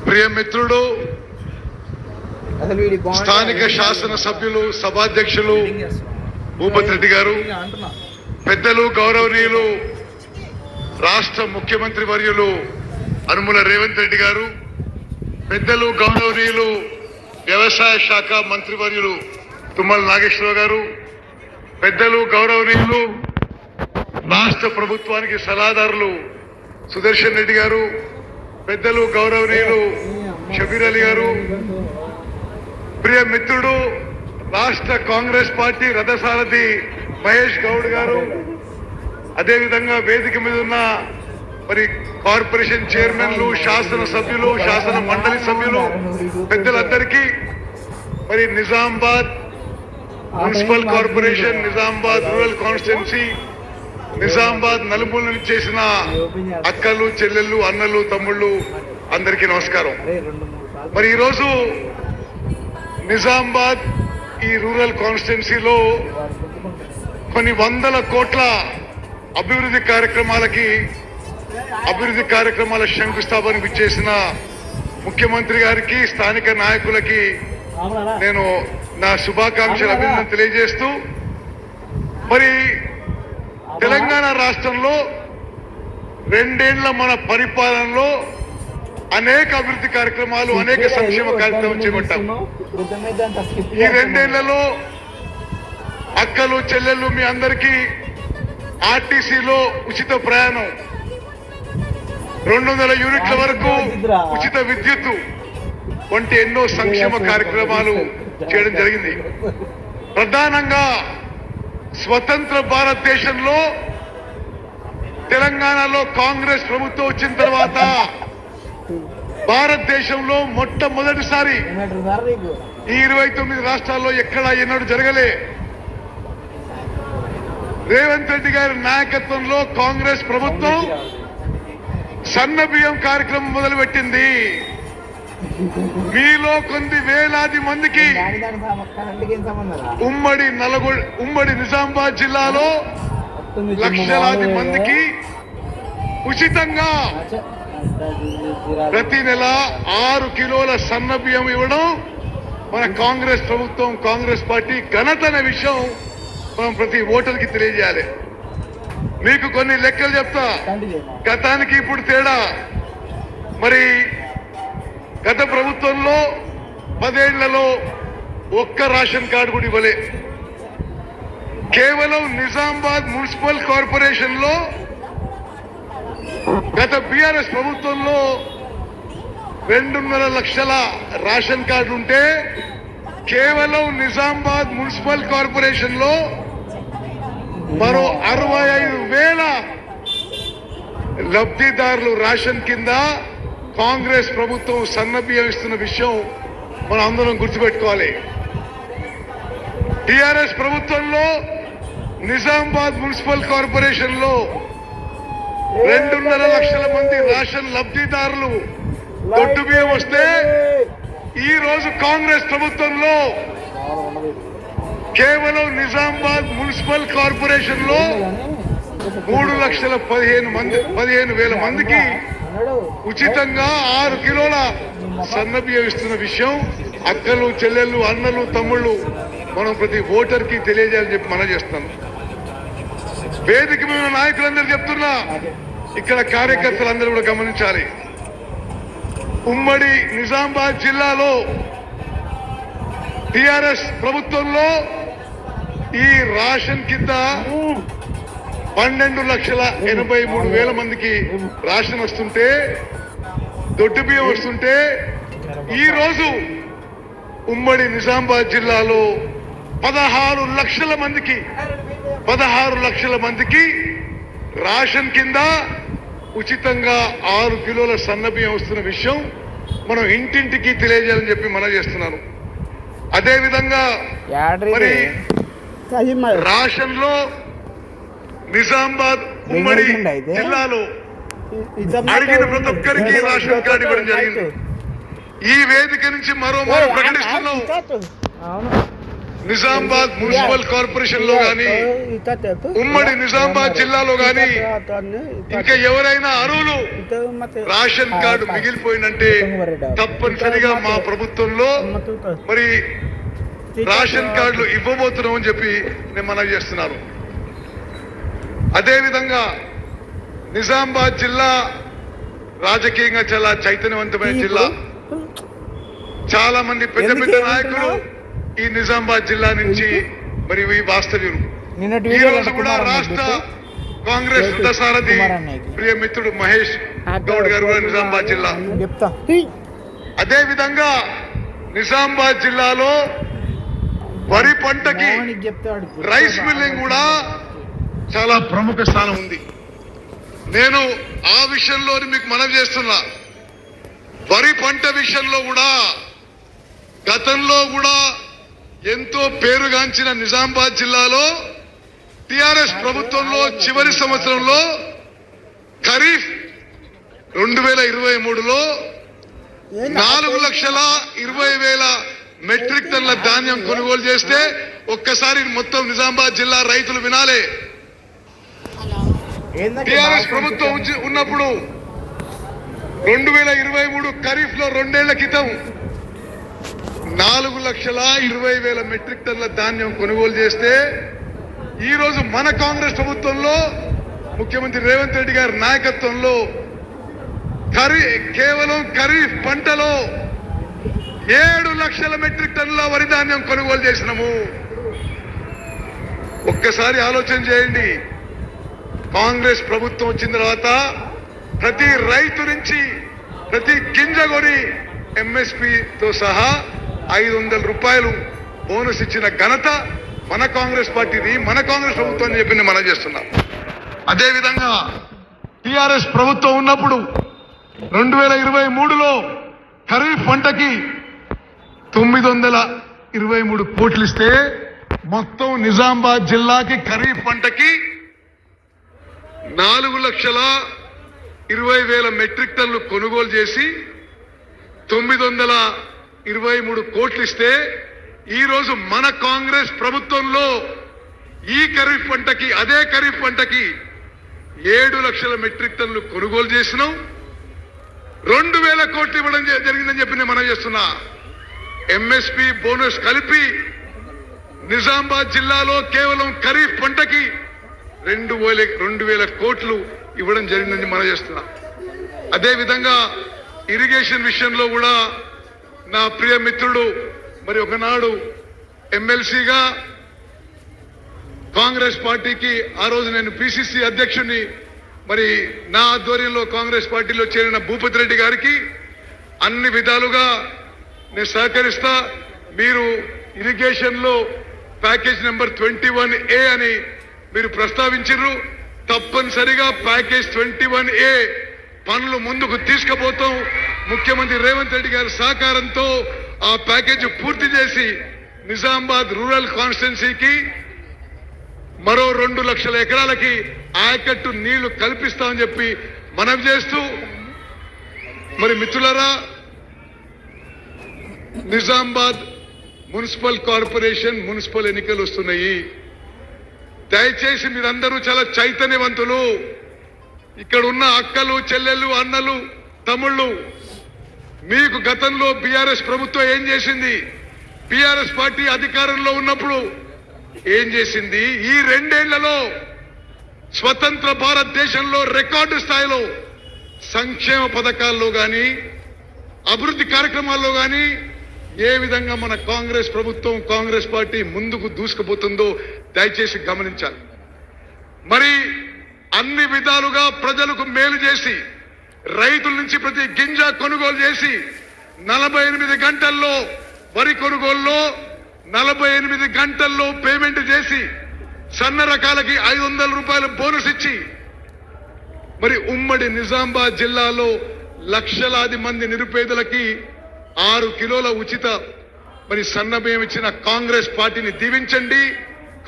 ప్రియ మిత్రుడు స్థానిక శాసన సభ్యులు సభాధ్యక్షులు భూపతి రెడ్డి గారు, పెద్దలు గౌరవనీయులు రాష్ట్ర ముఖ్యమంత్రి వర్యులు అనుముల రేవంత్ రెడ్డి గారు, పెద్దలు గౌరవనీయులు వ్యవసాయ శాఖ మంత్రివర్యులు తుమ్మల నాగేశ్వరరావు గారు, పెద్దలు గౌరవనీయులు రాష్ట్ర ప్రభుత్వానికి సలహాదారులు సుదర్శన్ రెడ్డి గారు, పెద్దలు గౌరవనీయులు షబీర్ అలీ గారు, ప్రియ మిత్రుడు రాష్ట్ర కాంగ్రెస్ పార్టీ రథసారథి మహేష్ గౌడ్ గారు, అదేవిధంగా వేదిక మీద ఉన్న మరి కార్పొరేషన్ చైర్మన్లు, శాసన సభ్యులు, శాసన మండలి సభ్యులు, పెద్దలందరికీ మరి Nizamabad municipal corporation, Nizamabad rural constituency, Nizamabad నలుమూల నుంచి చేసిన అక్కలు, చెల్లెళ్ళు, అన్నలు, తమ్ముళ్ళు అందరికీ నమస్కారం. మరి ఈరోజు నిజామాబాద్ ఈ రూరల్ కాన్స్టిట్యున్సీలో కొన్ని వందల కోట్ల అభివృద్ధి కార్యక్రమాల శంకుస్థాపనకు చేసిన ముఖ్యమంత్రి గారికి, స్థానిక నాయకులకి నేను నా శుభాకాంక్షలు, అభినందన తెలియజేస్తూ, మరి తెలంగాణ రాష్ట్రంలో 2 ఏళ్ల మన పరిపాలనలో అనేక అభివృద్ధి కార్యక్రమాలు, అనేక సంక్షేమ కార్యక్రమాలు చేపట్టాం. ఈ 2 ఏళ్లలో అక్కలు, చెల్లెళ్ళు మీ అందరికీ ఆర్టీసీలో ఉచిత ప్రయాణం, 200 యూనిట్ల వరకు ఉచిత విద్యుత్తు వంటి ఎన్నో సంక్షేమ కార్యక్రమాలు చేయడం జరిగింది. ప్రధానంగా స్వతంత్ర భారతదేశంలో తెలంగాణలో కాంగ్రెస్ ప్రభుత్వం వచ్చిన తర్వాత భారతదేశంలో మొట్టమొదటిసారి ఈ 29 రాష్ట్రాల్లో ఎక్కడా ఎన్నడూ జరగలే. రేవంత్ రెడ్డి గారి నాయకత్వంలో కాంగ్రెస్ ప్రభుత్వం సన్న బియ్యం కార్యక్రమం మొదలుపెట్టింది. మీలో కొన్ని వేలాది మందికి ఉమ్మడి నిజామాబాద్ జిల్లాలో లక్షలాది మందికి ఉచితంగా ప్రతి నెల 6 కిలోల సన్న బియ్యం ఇవ్వడం మన కాంగ్రెస్ ప్రభుత్వం, కాంగ్రెస్ పార్టీ ఘనత అనే విషయం మనం ప్రతి ఓటర్కి తెలియజేయాలి. మీకు కొన్ని లెక్కలు చెప్తా. గతానికి ఇప్పుడు తేడా. మరి గత ప్రభుత్వంలో 10 ఏళ్లలో ఒక్క రేషన్ కార్డు కూడా ఇవ్వలే. కేవలం నిజామాబాద్ మున్సిపల్ కార్పొరేషన్ లో గత బీఆర్ఎస్ ప్రభుత్వంలో 2.5 లక్షల రేషన్ కార్డు ఉంటే, కేవలం నిజామాబాద్ మున్సిపల్ కార్పొరేషన్ లో మరో 65,000 లబ్ధిదారులు రేషన్ కింద కాంగ్రెస్ ప్రభుత్వం సన్న బియ్యం ఇస్తున్న విషయం మనం అందరం గుర్తుపెట్టుకోవాలి. టిఆర్ఎస్ ప్రభుత్వంలో నిజామాబాద్ మున్సిపల్ కార్పొరేషన్ లో 2.5 లక్షల మంది రేషన్ లబ్ధిదారులు దొడ్డు బియ్యం వస్తే, ఈ రోజు కాంగ్రెస్ ప్రభుత్వంలో కేవలం నిజామాబాద్ మున్సిపల్ కార్పొరేషన్ లో 3,15,000 మందికి ఉచితంగా 6 కిలోల సన్న బియ్యం ఇస్తున్న విషయం అక్కలు, చెల్లెళ్ళు, అన్నలు, తమ్ముళ్ళు మనం ప్రతి ఓటర్కి తెలియజేయాలని చెప్పి మనం చేస్తున్నాం. వేదిక మీద నాయకులందరూ చెప్తున్నా, ఇక్కడ కార్యకర్తలందరూ కూడా గమనించాలి. ఉమ్మడి నిజామాబాద్ జిల్లాలో టిఆర్ఎస్ ప్రభుత్వంలో ఈ రేషన్ కింద 12,83,000 మందికి రేషన్ వస్తుంటే, దొడ్డు బియ్యం వస్తుంటే, ఈ రోజు ఉమ్మడి నిజామాబాద్ జిల్లాలో 16 లక్షల మందికి రేషన్ కింద ఉచితంగా 6 కిలోల సన్న బియ్యం వస్తున్న విషయం మనం ఇంటింటికి తెలియజేయాలని చెప్పి మనం చేస్తున్నాను. అదేవిధంగా మరి రేషన్ లో నిజామాబాద్ ఉమ్మడి జిల్లాలో అడిగిన ప్రతి ఒక్కరికి రేషన్ కార్డు ఇవ్వడం జరిగింది. ఈ వేదిక నుంచి మరో ప్రకటిస్తున్నాం, నిజామాబాద్ మున్సిపల్ కార్పొరేషన్ లో గాని ఉమ్మడి నిజామాబాద్ జిల్లాలో గాని ఇంకా ఎవరైనా అర్హులు రేషన్ కార్డు మిగిలిపోయిందంటే తప్పనిసరిగా మా ప్రభుత్వంలో మరి రేషన్ కార్డులు ఇవ్వబోతున్నామని చెప్పి నేను మనవి చేస్తున్నాను. అదేవిధంగా నిజామాబాద్ జిల్లా రాజకీయంగా చాలా చైతన్యవంతమైన జిల్లా. చాలా మంది పెద్ద పెద్ద నాయకులు ఈ నిజామాబాద్ జిల్లా నుంచి మరి వాస్తవ్యులు. ఈ రోజు కూడా రాష్ట్ర కాంగ్రెస్ రథసారథి ప్రియ మిత్రుడు మహేష్ గౌడ్ గారు కూడా నిజామాబాద్ జిల్లా. అదే విధంగా నిజామాబాద్ జిల్లాలో వరి పంటకి రైస్ మిల్లింగ్ కూడా చాలా ప్రముఖ స్థానం ఉంది. నేను ఆ విషయంలో మీకు మనవి చేస్తున్నా. వరి పంట విషయంలో కూడా గతంలో కూడా ఎంతో పేరుగాంచిన నిజామాబాద్ జిల్లాలో టిఆర్ఎస్ ప్రభుత్వంలో చివరి సంవత్సరంలో ఖరీఫ్ 2023లో 4,20,000 మెట్రిక్ టన్నుల ధాన్యం కొనుగోలు చేస్తే ఒక్కసారి మొత్తం నిజామాబాద్ జిల్లా రైతులు వినాలే. టిఆర్ఎస్ ప్రభుత్వం ఉన్నప్పుడు 2023 ఖరీఫ్ లో 2 ఏళ్ల క్రితం 4,20,000 మెట్రిక్ టన్నుల ధాన్యం కొనుగోలు చేస్తే ఈ రోజు మన కాంగ్రెస్ ప్రభుత్వంలో ముఖ్యమంత్రి రేవంత్ రెడ్డి గారి నాయకత్వంలో కేవలం ఖరీఫ్ పంటలో 7 లక్షల మెట్రిక్ టన్నుల వరి ధాన్యం కొనుగోలు చేసినాము. ఒక్కసారి ఆలోచన చేయండి. కాంగ్రెస్ ప్రభుత్వం వచ్చిన తర్వాత ప్రతి రైతు నుంచి ప్రతి గింజ కొని ఎంఎస్పీతో సహా 500 రూపాయలు బోనస్ ఇచ్చిన ఘనత మన కాంగ్రెస్ పార్టీది, మన కాంగ్రెస్ ప్రభుత్వం అని చెప్పి మనం చేస్తున్నాం. అదేవిధంగా టిఆర్ఎస్ ప్రభుత్వం ఉన్నప్పుడు 2023లో ఖరీఫ్ పంటకి 923 కోట్లు ఇస్తే మొత్తం నిజామాబాద్ జిల్లాకి ఖరీఫ్ పంటకి 4,20,000 మెట్రిక్ టన్నులు కొనుగోలు చేసి 923 కోట్లు ఇస్తే ఈ రోజు మన కాంగ్రెస్ ప్రభుత్వంలో ఈ ఖరీఫ్ పంటకి అదే ఖరీఫ్ పంటకి 7 లక్షల మెట్రిక్ టన్నులు కొనుగోలు చేసినాం. 2,000 కోట్లు ఇవ్వడం జరిగిందని చెప్పి నేను మనం చేస్తున్నా. ఎంఎస్పీ బోనస్ కలిపి నిజామాబాద్ జిల్లాలో కేవలం ఖరీఫ్ పంటకి 2,000 కోట్లు ఇవ్వడం జరిగిందని మనం చేస్తున్నా. అదేవిధంగా ఇరిగేషన్ విషయంలో కూడా నా ప్రియ మిత్రుడు మరి ఒకనాడు ఎమ్మెల్సీగా కాంగ్రెస్ పార్టీకి ఆ రోజు నేను పిసిసి అధ్యక్షుడిని మరి నా ఆధ్వర్యంలో కాంగ్రెస్ పార్టీలో చేరిన భూపతి రెడ్డి గారికి అన్ని విధాలుగా నేను సహకరిస్తా. మీరు ఇరిగేషన్ లో ప్యాకేజ్ నెంబర్ 21A అని మీరు ప్రస్తావించారు. తప్పనిసరిగా ప్యాకేజ్ 21A పనులు ముందుకు తీసుకుపోతాం. ముఖ్యమంత్రి రేవంత్ రెడ్డి గారి సహకారంతో ఆ ప్యాకేజ్ పూర్తి చేసి నిజామాబాద్ రూరల్ కాన్స్టిట్యున్సీకి మరో 2 లక్షల ఎకరాలకి ఆయకట్టు నీళ్లు కల్పిస్తామని చెప్పి మనవి చేస్తూ మరి మిత్రులారా, నిజామాబాద్ మున్సిపల్ కార్పొరేషన్ మున్సిపల్ ఎన్నికలు వస్తున్నాయి. దయచేసి మీరందరూ చాలా చైతన్యవంతులు. ఇక్కడ ఉన్న అక్కలు, చెల్లెళ్ళు, అన్నలు, తమ్ముళ్ళు, మీకు గతంలో బీఆర్ఎస్ ప్రభుత్వం ఏం చేసింది, బీఆర్ఎస్ పార్టీ అధికారంలో ఉన్నప్పుడు ఏం చేసింది, ఈ 2 ఏళ్లలో స్వతంత్ర భారతదేశంలో రికార్డు స్థాయిలో సంక్షేమ పథకాల్లో గాని అభివృద్ధి కార్యక్రమాల్లో గాని ఏ విధంగా మన కాంగ్రెస్ ప్రభుత్వం, కాంగ్రెస్ పార్టీ ముందుకు దూసుకుపోతుందో దయచేసి గమనించాలి. మరి అన్ని విధాలుగా ప్రజలకు మేలు చేసి రైతుల నుంచి ప్రతి గింజ కొనుగోలు చేసి 48 గంటల్లో వరి కొనుగోలులో 48 గంటల్లో పేమెంట్ చేసి సన్న రకాలకి 500 రూపాయల బోనస్ ఇచ్చి మరి ఉమ్మడి నిజామాబాద్ జిల్లాలో లక్షలాది మంది నిరుపేదలకి 6 కిలోల ఉచిత మరి సన్న బియ్యం ఇచ్చిన కాంగ్రెస్ పార్టీని దీవించండి,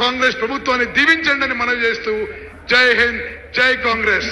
కాంగ్రెస్ ప్రభుత్వాన్ని దీవించండి అని మనవి చేస్తూ జై హింద్, జై కాంగ్రెస్.